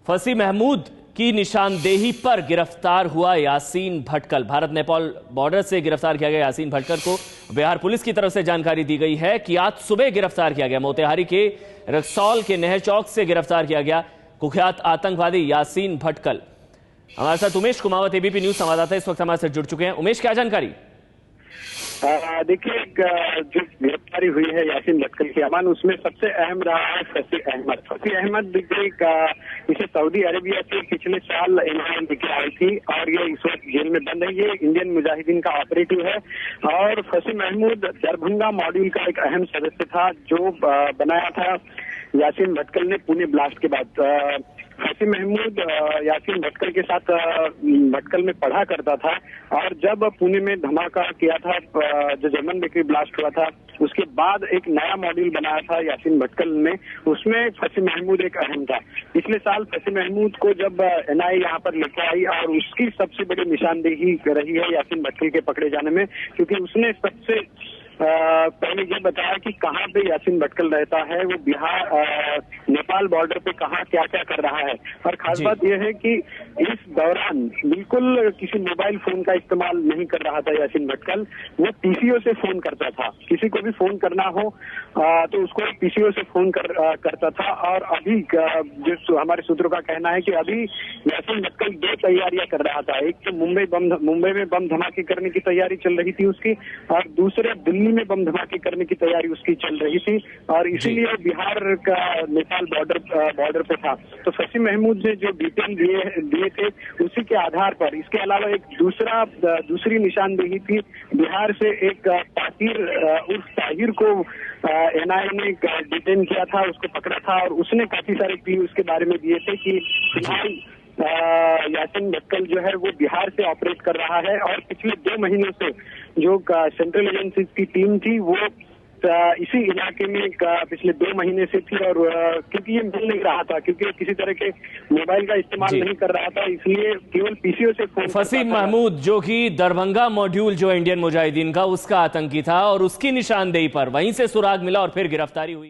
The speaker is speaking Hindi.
फंसी महमूद की निशानदेही पर गिरफ्तार हुआ यासीन भटकल। भारत नेपाल बॉर्डर से गिरफ्तार किया गया यासीन भटकल को बिहार पुलिस की तरफ से जानकारी दी गई है कि आज सुबह गिरफ्तार किया गया। मोतिहारी के रक्सौल के नहर चौक से गिरफ्तार किया गया कुख्यात आतंकवादी यासीन भटकल। हमारे साथ उमेश कुमावत, एबीपी न्यूज संवाददाता, इस वक्त हमारे साथ जुड़ चुके हैं। उमेश, क्या जानकारी? देखिए, जो गिरफ्तारी हुई है यासीन भटकल की अमान, उसमें सबसे अहम रहा है फसी अहमद। फसी अहमद इसे सऊदी अरेबिया से पिछले साल ईरान लेके आई थी और ये इस वक्त जेल में बंद है। ये इंडियन मुजाहिदीन का ऑपरेटिव है और फसी महमूद दरभंगा मॉड्यूल का एक अहम सदस्य था जो बनाया था यासीन भटकल ने पुणे ब्लास्ट के बाद। फसी महमूद यासीन भटकल के साथ भटकल में पढ़ा करता था और जब पुणे में धमाका किया था, जो जर्मन बेकरी ब्लास्ट हुआ था, उसके बाद एक नया मॉड्यूल बनाया था यासीन भटकल ने, उसमें फसी महमूद एक अहम था। पिछले साल फसी महमूद को जब एनआईए यहाँ पर लेकर आई और उसकी सबसे बड़ी निशानदेही रही है यासीन भटकल के पकड़े जाने में, क्योंकि उसने सबसे पहले ये बताया कि कहाँ पे यासीन भटकल रहता है, वो बिहार नेपाल बॉर्डर पे कहाँ क्या क्या कर रहा है। और खास बात यह है कि इस दौरान बिल्कुल किसी मोबाइल फोन का इस्तेमाल नहीं कर रहा था यासीन भटकल। वो पीसीओ से फोन करता था, किसी को भी फोन करना हो तो उसको पीसीओ से फोन करता था। और अभी जो हमारे सूत्रों का कहना है कि अभी यासीन भटकल दो तैयारियां कर रहा था। एक तो मुंबई में बम धमाके करने की तैयारी चल रही थी उसकी, और दूसरे दिल्ली में बम धमाके करने की तैयारी उसकी चल रही थी, और इसीलिए बिहार का नेपाल बॉर्डर पे था। तो फसी महमूद ने जो डिटेल दिए थे उसी के आधार पर, इसके अलावा एक दूसरी निशानदेही थी। बिहार से एक ताहिर को एनआईए ने डिटेन किया था, उसको पकड़ा था और उसने काफी सारे क्लू उसके बारे में दिए थे कि फिलहाल यासीन भटकल जो है वो बिहार से ऑपरेट कर रहा है। और पिछले 2 महीनों से जो सेंट्रल एजेंसी की टीम थी वो इसी इलाके में पिछले 2 महीने से थी, और क्योंकि ये मिल नहीं रहा था, क्योंकि किसी तरह के मोबाइल का इस्तेमाल नहीं कर रहा था, इसलिए केवल पीसीओ से फोन। फसी महमूद जो कि दरभंगा मॉड्यूल जो इंडियन मुजाहिदीन का उसका आतंकी था और उसकी निशानदेही पर वहीं से सुराग मिला और फिर गिरफ्तारी हुई।